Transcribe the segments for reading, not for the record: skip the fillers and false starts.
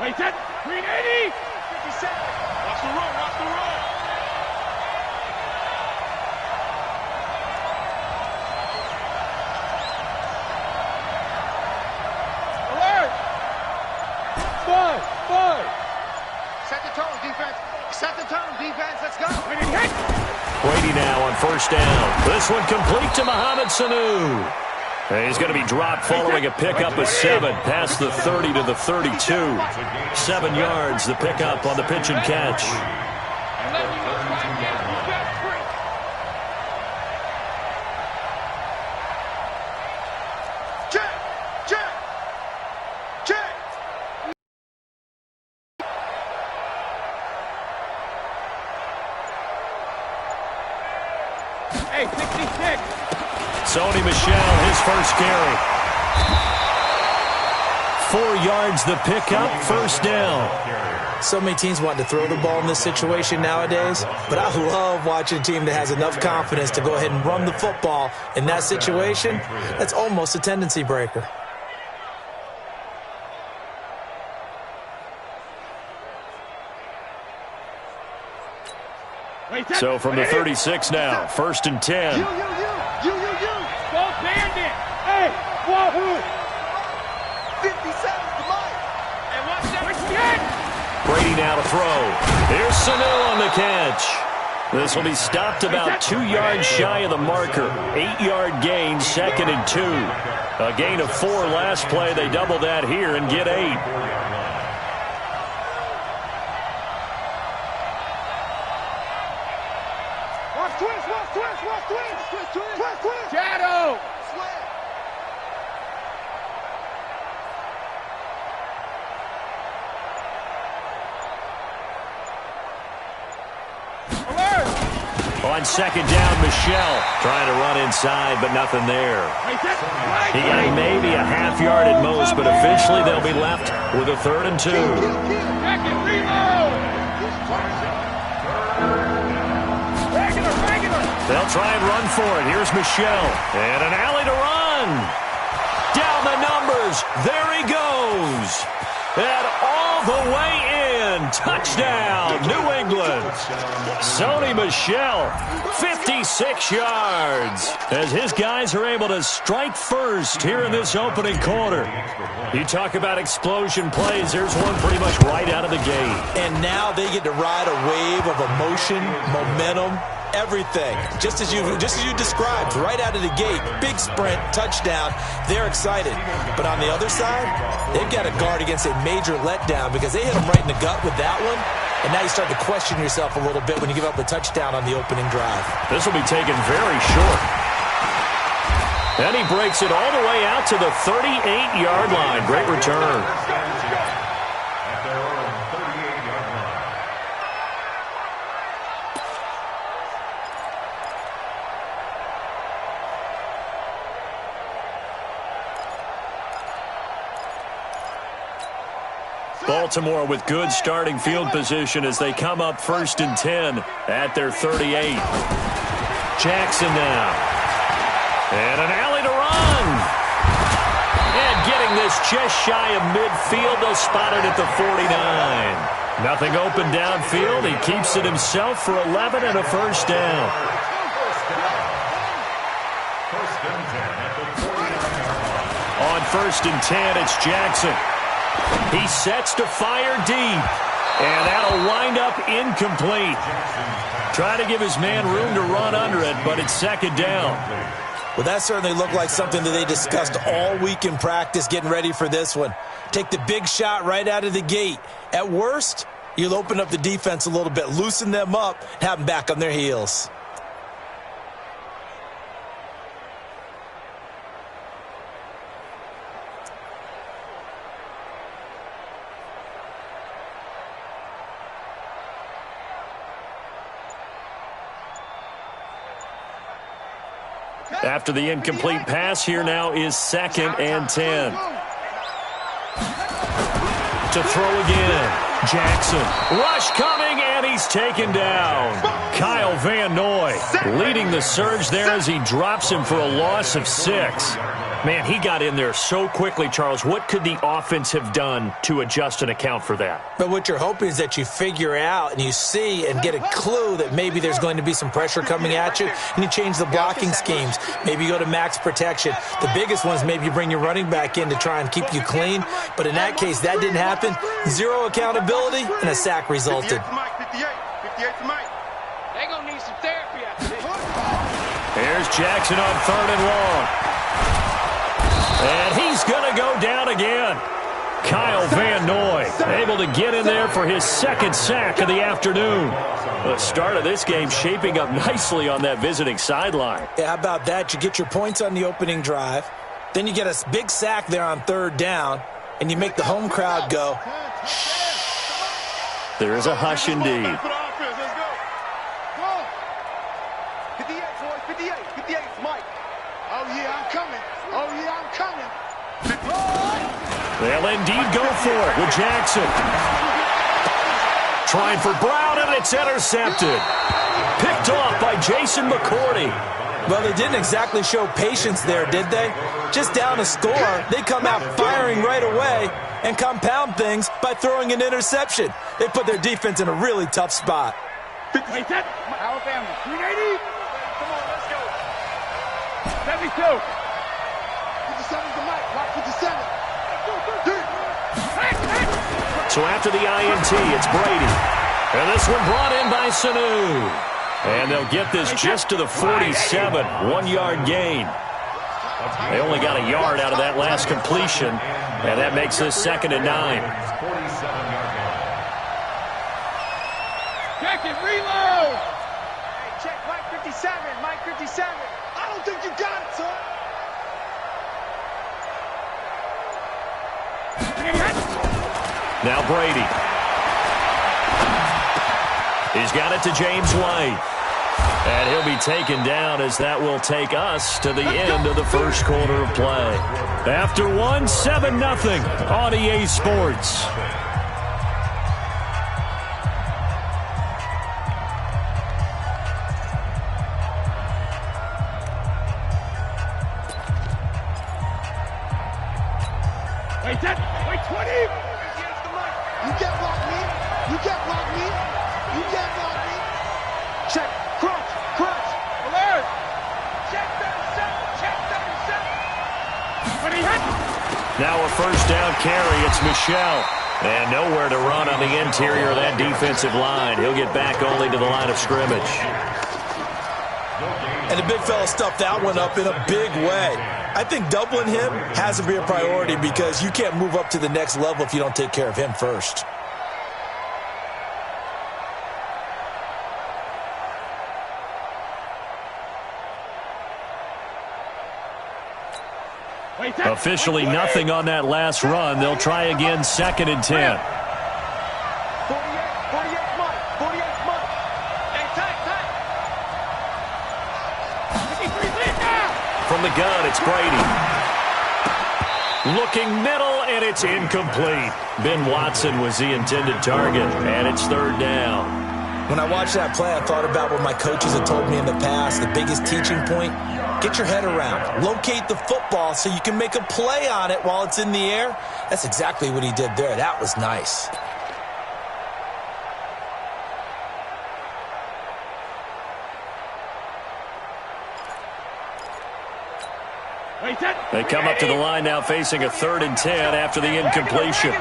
Wait, set. 380. 57. Watch the roll. Watch the roll. Alert. 5. Set the tone, defense. Set the tone, defense. Let's go. Brady now on first down. This one complete to Mohamed Sanu. He's going to be dropped following a pickup of 7 past the 30 to the 32. 7 yards, the pickup on the pitch and catch. Hey, 66. Sony Michel, his first carry. 4 yards the pickup, first down. So many teams want to throw the ball in this situation nowadays, but I love watching a team that has enough confidence to go ahead and run the football in that situation. That's almost a tendency breaker. So from the 36 now, first and 10. You. Ball bandit. Hey, Wahoo. 57's the mic. And watch that. Brady now to throw. Here's Sanu on the catch. This will be stopped about 2 yards shy of the marker. 8-yard gain, second and 2. A gain of 4 last play. They double that here and get 8. Twist. Shadow. Alert. On second down, Michel trying to run inside, but nothing there. He got maybe a half yard at most, but officially they'll be left with a 3rd and 2. Second reload. They'll try and run for it. Here's Michel. And an alley to run. Down the numbers. There he goes. And all the way in. Touchdown, New England. Sony Michel, 56 yards. As his guys are able to strike first here in this opening quarter. You talk about explosion plays. There's one pretty much right out of the gate. And now they get to ride a wave of emotion, momentum, everything. Just as you described, right out of the gate. Big sprint, touchdown. They're excited. But on the other side, they've got to guard against a major letdown because they hit them right in the gut with that one. And now you start to question yourself a little bit when you give up a touchdown on the opening drive. This will be taken very short. And he breaks it all the way out to the 38-yard line. Great return. Baltimore with good starting field position as they come up first and 10 at their 38. Jackson now. And an alley to run. And getting this just shy of midfield. They'll spot it at the 49. Nothing open downfield. He keeps it himself for 11 and a first down. On first and 10, it's Jackson. He sets to fire deep, and that'll wind up incomplete. Trying to give his man room to run under it, but it's second down. Well, that certainly looked like something that they discussed all week in practice getting ready for this one. Take the big shot right out of the gate. At worst, you'll open up the defense a little bit, loosen them up, have them back on their heels. After the incomplete pass, here now is second and 10. To throw again. Jackson. Rush coming, And he's taken down. Kyle Van Noy leading the surge there as he drops him for a loss of 6. Man, he got in there so quickly, Charles. What could the offense have done to adjust and account for that? But what you're hoping is that you figure out and you see and get a clue that maybe there's going to be some pressure coming at you, and you change the blocking schemes. Maybe you go to max protection. The biggest one is maybe you bring your running back in to try and keep you clean. But in that case, that didn't happen. 0 accountability, and a sack resulted. 58 to Mike. They're going to need some therapy after this. Here's Jackson on 3rd and long. And he's going to go down again. Kyle Van Noy able to get in there for his 2nd sack of the afternoon. The start of this game shaping up nicely on that visiting sideline. Yeah, how about that? You get your points on the opening drive. Then you get a big sack there on 3rd down, and you make the home crowd go, shh. There is a hush indeed. 58, Mike. Oh, yeah, I'm coming. Oh, yeah, I'm coming. They'll indeed go for it with Jackson. Trying for Brown, and it's intercepted. Picked off by Jason McCourty. Well, they didn't exactly show patience there, did they? Just down a score, they come out firing right away and compound things by throwing an interception. They put their defense in a really tough spot. Alabama, 380. Come on, let's go. 72. 57's the mic. Watch 57. So after the INT, it's Brady. And this one brought in by Sanu. And they'll get this just to the 47, 1-yard gain. They only got a yard out of that last completion, and that makes this 2nd and 9. Check it, reload. Hey, check Mike 57, Mike 57. I don't think you got it, son. Now Brady. He's got it to James White. And he'll be taken down as that will take us to the end of the first quarter of play. After 1, 7-0 on EA Sports. Wait, 20. You can't block me. You can't block me. You can't block me. Check. Crunch. Alert. Check 37. Check 37. Now a first down carry. It's Michelle. And nowhere to run on the interior of that defensive line. He'll get back only to the line of scrimmage. And the big fella stuffed that one up in a big way. I think doubling him has to be a priority because you can't move up to the next level if you don't take care of him first. Officially nothing on that last run. They'll try again, 2nd and 10. 48 Mike. 48 Mike. Hey, tight. From the gun, it's Brady. Looking middle, and it's incomplete. Ben Watson was the intended target, and it's 3rd down. When I watched that play, I thought about what my coaches had told me in the past. The biggest teaching point, get your head around. Locate the football so you can make a play on it while it's in the air. That's exactly what he did there. That was nice. They come up to the line now facing a 3rd and 10 after the incompletion.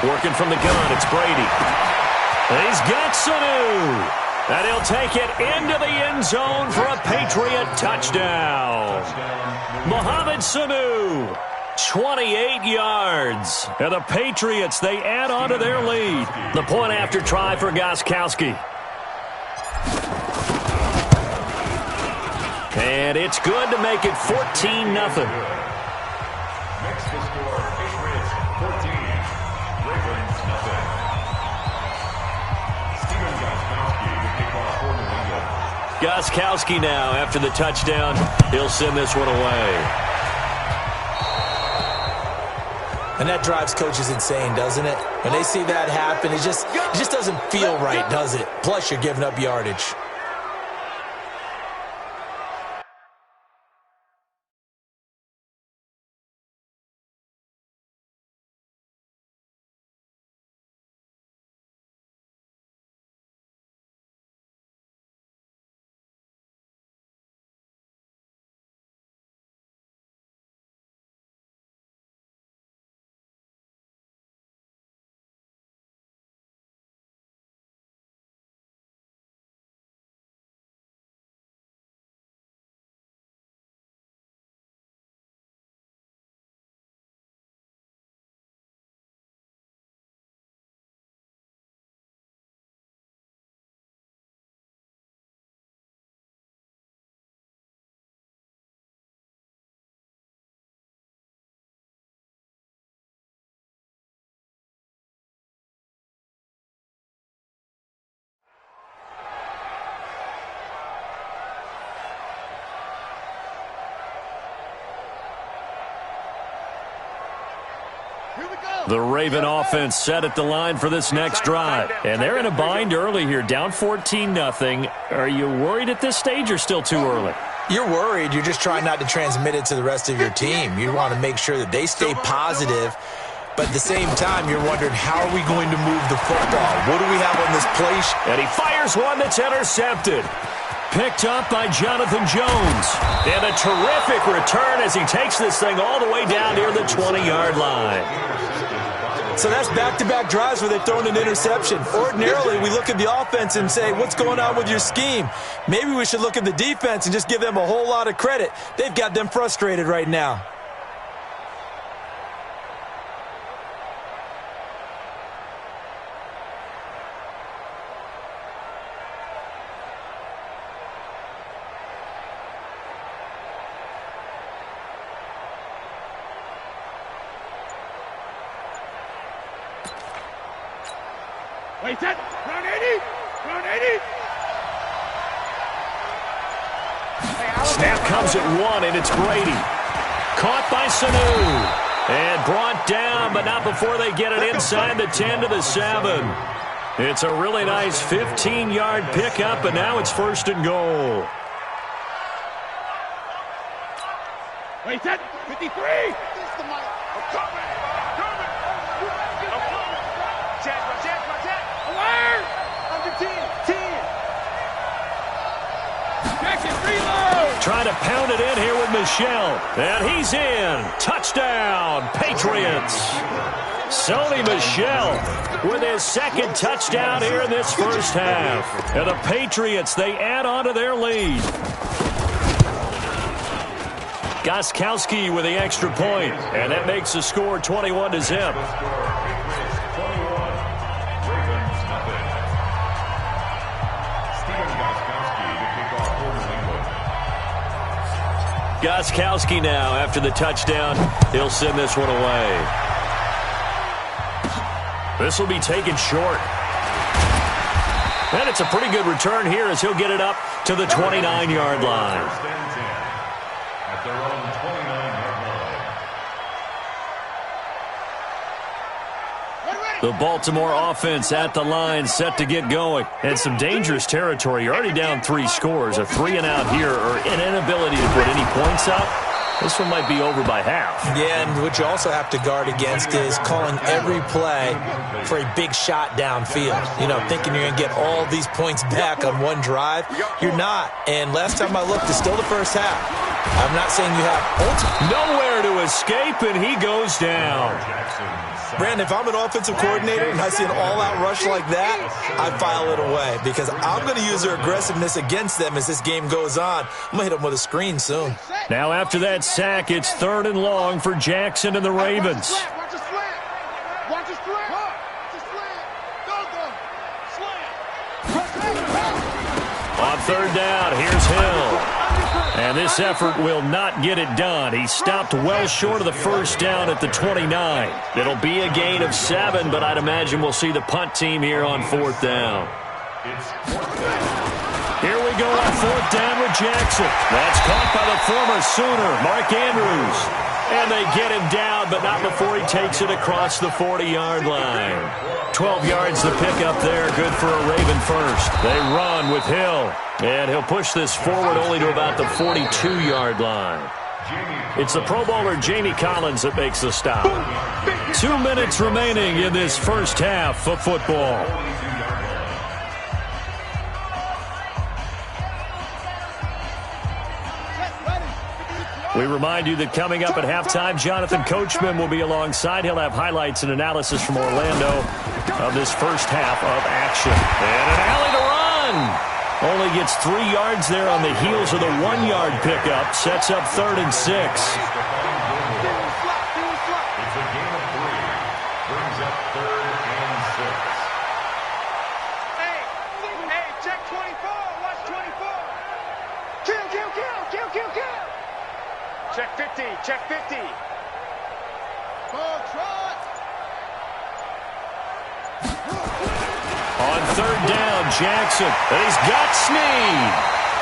Working from the gun, it's Brady. He's got Sanu. And he'll take it into the end zone for a Patriot touchdown. Mohamed Sanu, 28 yards. And the Patriots, they add on to their lead. The point after try for Gostkowski. And it's good to make it 14-0. Next to score, Patriots 14, Ravens nothing. Steven Gostkowski to kick off for New England. Gostkowski now after the touchdown. He'll send this one away. And that drives coaches insane, doesn't it? When they see that happen, it just doesn't feel right, does it? Plus, you're giving up yardage. The Raven offense set at the line for this next drive. And they're in a bind early here, down 14-0. Are you worried at this stage or still too early? You're worried. You're just trying not to transmit it to the rest of your team. You want to make sure that they stay positive. But at the same time, you're wondering, how are we going to move the football? What do we have on this play? And he fires one that's intercepted. Picked up by Jonathan Jones. And a terrific return as he takes this thing all the way down near the 20-yard line. So that's back-to-back drives where they've thrown an interception. Ordinarily, we look at the offense and say, what's going on with your scheme? Maybe we should look at the defense and just give them a whole lot of credit. They've got them frustrated right now. Wait, set, round 80, round 80. Snap comes at 1, and it's Brady. Caught by Sanu. And brought down, but not before they get it inside the 10 to the 7. It's a really nice 15-yard pickup, and now it's 1st and goal. Wait, set, 53. Trying to pound it in here with Michel. And he's in. Touchdown, Patriots. Sony Michel with his second touchdown here in this first half. And the Patriots, they add on to their lead. Gostkowski with the extra point. And that makes the score 21-0. Gostkowski now after the touchdown. He'll send this one away. This will be taken short. And it's a pretty good return here as he'll get it up to the 29-yard line. At their own 29-yard line. The Baltimore offense at the line, set to get going. And some dangerous territory. You're already down 3 scores. A 3-and-out here, or an inability to put any points up. This one might be over by half. Yeah, and what you also have to guard against is calling every play for a big shot downfield. You know, thinking you're going to get all these points back on one drive. You're not. And last time I looked, it's still the first half. I'm not saying you have nowhere to escape, and he goes down. Brandon, if I'm an offensive coordinator and I see an all-out rush like that, I file it away because I'm going to use their aggressiveness against them as this game goes on. I'm going to hit them with a screen soon. Now after that sack, it's 3rd and long for Jackson and the Ravens. Watch the slant. Watch the slant. Watch the slant. Go, On 3rd down, here's Hill. And this effort will not get it done. He stopped well short of the first down at the 29. It'll be a gain of 7, but I'd imagine we'll see the punt team here on 4th down. It's 4th down. Here we go on 4th down with Jackson. That's caught by the former Sooner, Mark Andrews. And they get him down, but not before he takes it across the 40-yard line. 12 yards to pick up there. Good for a Raven first. They run with Hill. And he'll push this forward only to about the 42-yard line. It's the Pro Bowler Jamie Collins that makes the stop. 2 minutes remaining in this first half of football. We remind you that coming up at halftime, Jonathan Coachman will be alongside. He'll have highlights and analysis from Orlando of this first half of action. And an alley to run. Only gets 3 yards there on the heels of the 1-yard pickup. Sets up 3rd and 6. It's a gain of 3. Brings up 3rd and 6. Hey, check 24. Watch 24. Kill. Check 50. Ball trot. On 3rd down, Jackson. And he's got Snead.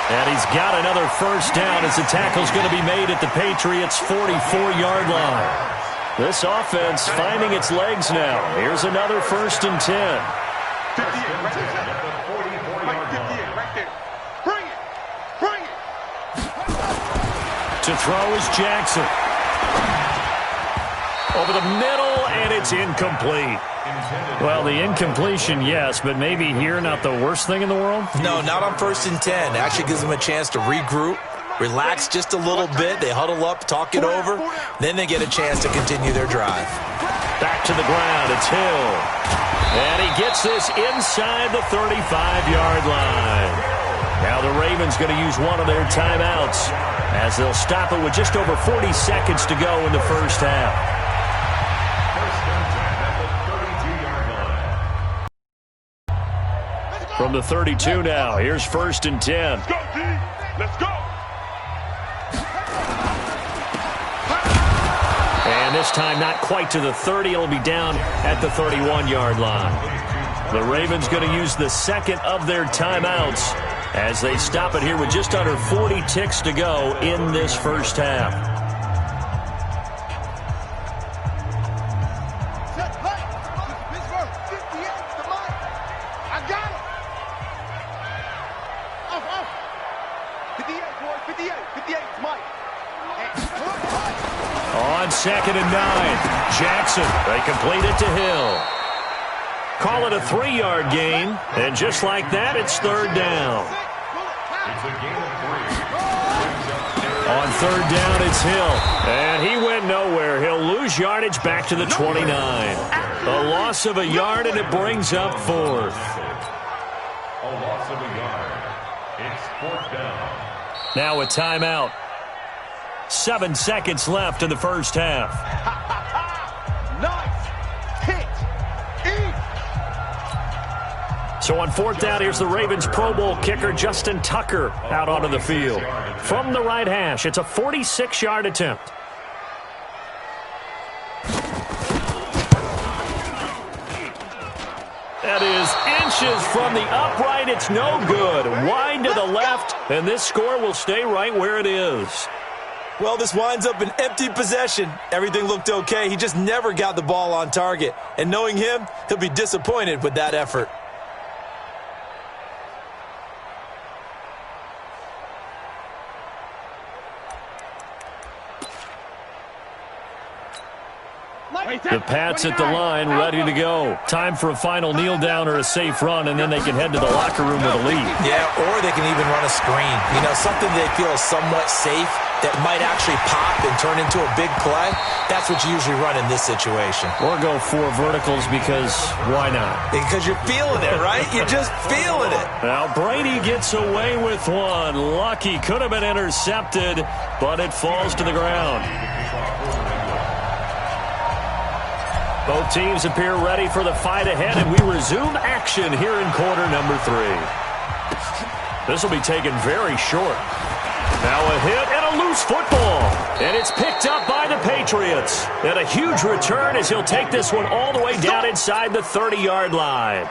And he's got another first down as the tackle's going to be made at the Patriots' 44-yard line. This offense finding its legs now. Here's another 1st and 10. 58, right there. 58, right there. Bring it. To throw is Jackson. Over the middle, and it's incomplete. Well, the incompletion, yes, but maybe here not the worst thing in the world? No, not on 1st and 10. Actually gives them a chance to regroup, relax just a little bit. They huddle up, talk it over. Then they get a chance to continue their drive. Back to the ground. It's Hill. And he gets this inside the 35-yard line. Now the Ravens going to use one of their timeouts as they'll stop it with just over 40 seconds to go in the first half. From the 32 now, here's 1st and 10. Let's go, D. Let's go. And this time not quite to the 30. It'll be down at the 31-yard line. The Ravens going to use the second of their timeouts as they stop it here with just under 40 ticks to go in this first half. Set right. Pittsburgh, 58, the mark. I got it. Off. 58, boy, 58, Mike. On 2nd and 9, Jackson. They complete it to Hill. Call it a 3-yard gain, and just like that, it's 3rd down. It's a gain of 3. On 3rd down, it's Hill, and he went nowhere. He'll lose yardage back to the 29. A loss of a yard, and it brings up 4th. A loss of a yard. It's 4th down. Now a timeout. 7 seconds left in the first half. Nice hit. So on 4th down, here's the Ravens Pro Bowl kicker Justin Tucker out onto the field. From the right hash, it's a 46-yard attempt. That is inches from the upright. It's no good. Wide to the left, and this score will stay right where it is. Well, this winds up an empty possession. Everything looked okay. He just never got the ball on target. And knowing him, he'll be disappointed with that effort. The Pats at the line, ready to go. Time for a final kneel down or a safe run, and then they can head to the locker room with a lead. Yeah, or they can even run a screen. You know, something they feel is somewhat safe that might actually pop and turn into a big play. That's what you usually run in this situation. Or go 4 verticals because why not? Because you're feeling it, right? You're just feeling it. Now Brady gets away with one. Lucky, could have been intercepted, but it falls to the ground. Both teams appear ready for the fight ahead, and we resume action here in quarter number 3. This will be taken very short. Now a hit and a loose football. And it's picked up by the Patriots. And a huge return as he'll take this one all the way down inside the 30-yard line.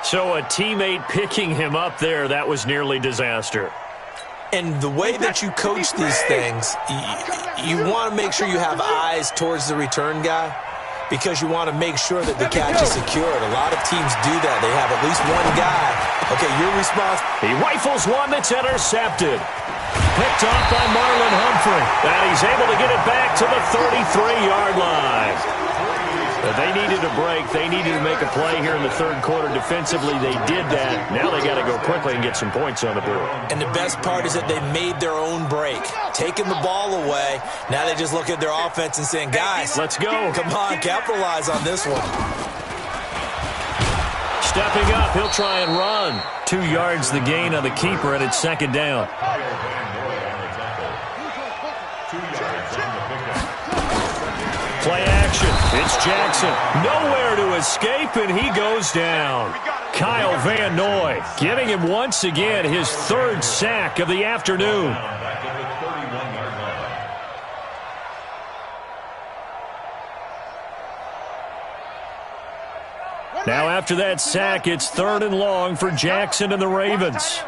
So a teammate picking him up there, that was nearly disaster. And the way that you coach these things, you want to make sure you have eyes towards the return guy because you want to make sure that the catch is secured. A lot of teams do that. They have at least one guy. Okay, you're responsible. He rifles one that's intercepted. Picked off by Marlon Humphrey. And he's able to get it back to the 33-yard line. They needed a break. They needed to make a play here in the third quarter. Defensively, they did that. Now they got to go quickly and get some points on the board. And the best part is that they made their own break, taking the ball away. Now they just look at their offense and saying, guys, let's go. Come on, capitalize on this one. Stepping up, he'll try and run. 2 yards the gain on the keeper, and it's second down. Play action. It's Jackson. Nowhere to escape, and he goes down. Kyle Van Noy giving him once again his third sack of the afternoon. Now after that sack, it's 3rd and long for Jackson and the Ravens.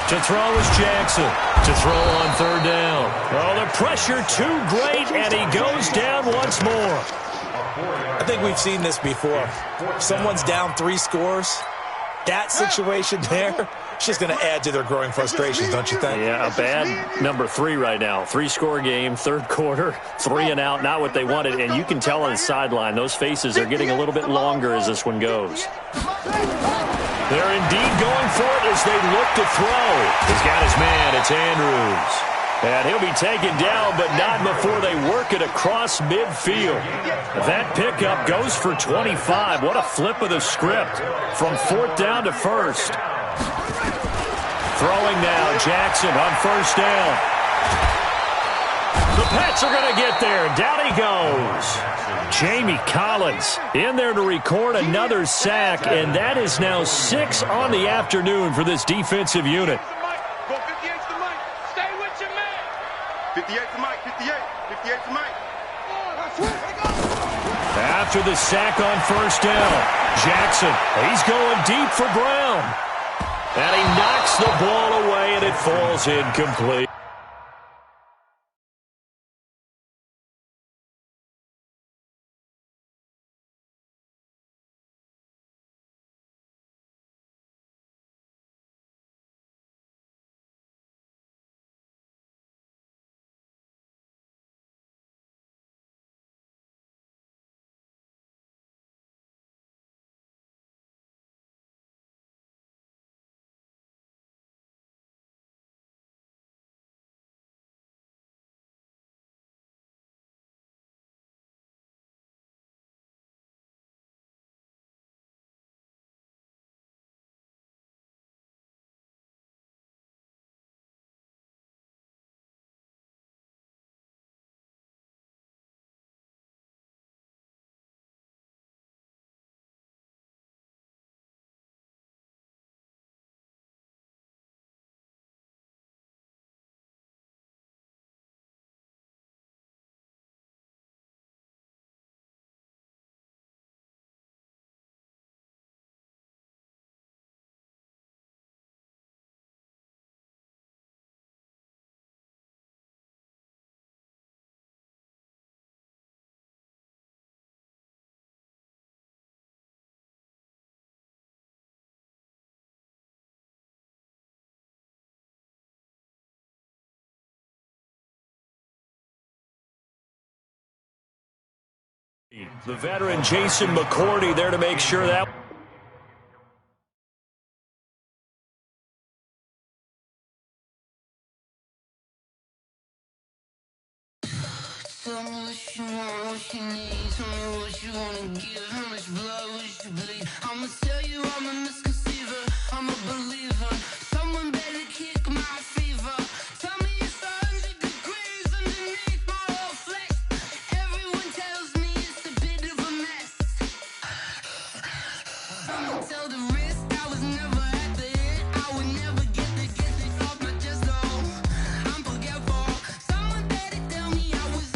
To throw is Jackson. To throw on 3rd down. Oh, the pressure too great, and he goes down once more. I think we've seen this before. If someone's down 3 scores, that situation there, it's just going to add to their growing frustrations, don't you think? Yeah, a bad number 3 right now. 3-score game, third quarter, 3 and out, not what they wanted. And you can tell on the sideline, those faces are getting a little bit longer as this one goes. They're indeed going for it as they look to throw. He's got his man. It's Andrews. And he'll be taken down, but not before they work it across midfield. That pickup goes for 25. What a flip of the script from 4th down to 1st. Throwing now, Jackson on 1st down. The Pats are going to get there. Down he goes. Jamie Collins in there to record another sack, and that is now 6 on the afternoon for this defensive unit. Go 58 to Mike. Stay with your man. 58 to Mike. 58 to Mike. After the sack on 1st down, Jackson, he's going deep for Brown. And he knocks the ball away, and it falls incomplete. The veteran Jason McCourty there to make sure that... Tell me what you want, what you need. Tell me what you wanna give. How much blood would you bleed? I'ma tell you I'm a misconceiver. I'm a believer. Someone better kick my fever. Tell me it's 100 degrees underneath my whole flesh. Everyone tells me it's a bit of a mess. Someone tell the risk I was never at the end. I would never get it off my chest, though. I'm forgetful. Someone better tell me I was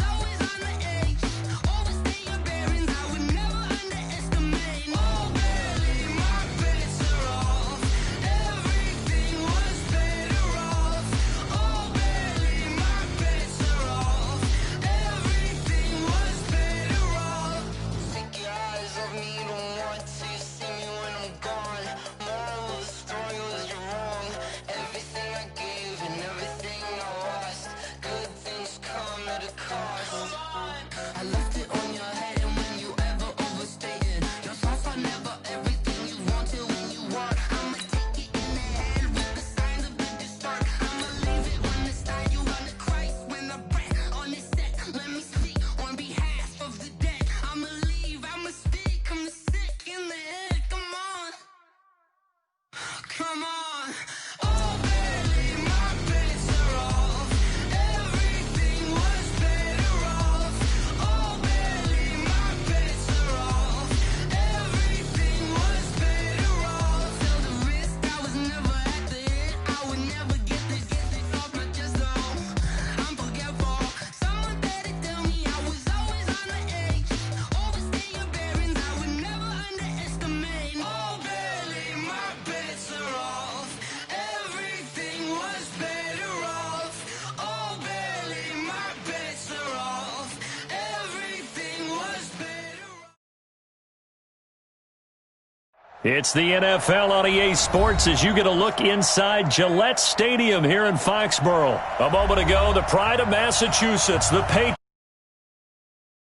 I left it on your head, and when you ever overstated your thoughts are never everything you wanted when you want. I'ma take it in the head with the signs of the distort. I'ma leave it on the side. You want to Christ when I breath on this set. Let me speak on behalf of the dead. I'ma leave, I'ma speak. I'm the sick in the head. Come on, come on. Oh baby, my bets are off. Everything was better off. Oh baby, my bets are off. Everything was better off. Till the wrist, I was never at the hit. I would never get this off my chest though. I'm forgetful. Someone better tell me I was always on the edge. Overstay your bearings, I would never underestimate. Oh baby, my bets are off. Everything was better off. Oh baby, my bets are off. Everything was better off. It's the NFL on EA Sports as you get a look inside Gillette Stadium here in Foxborough. A moment ago, the pride of Massachusetts, the Patriots.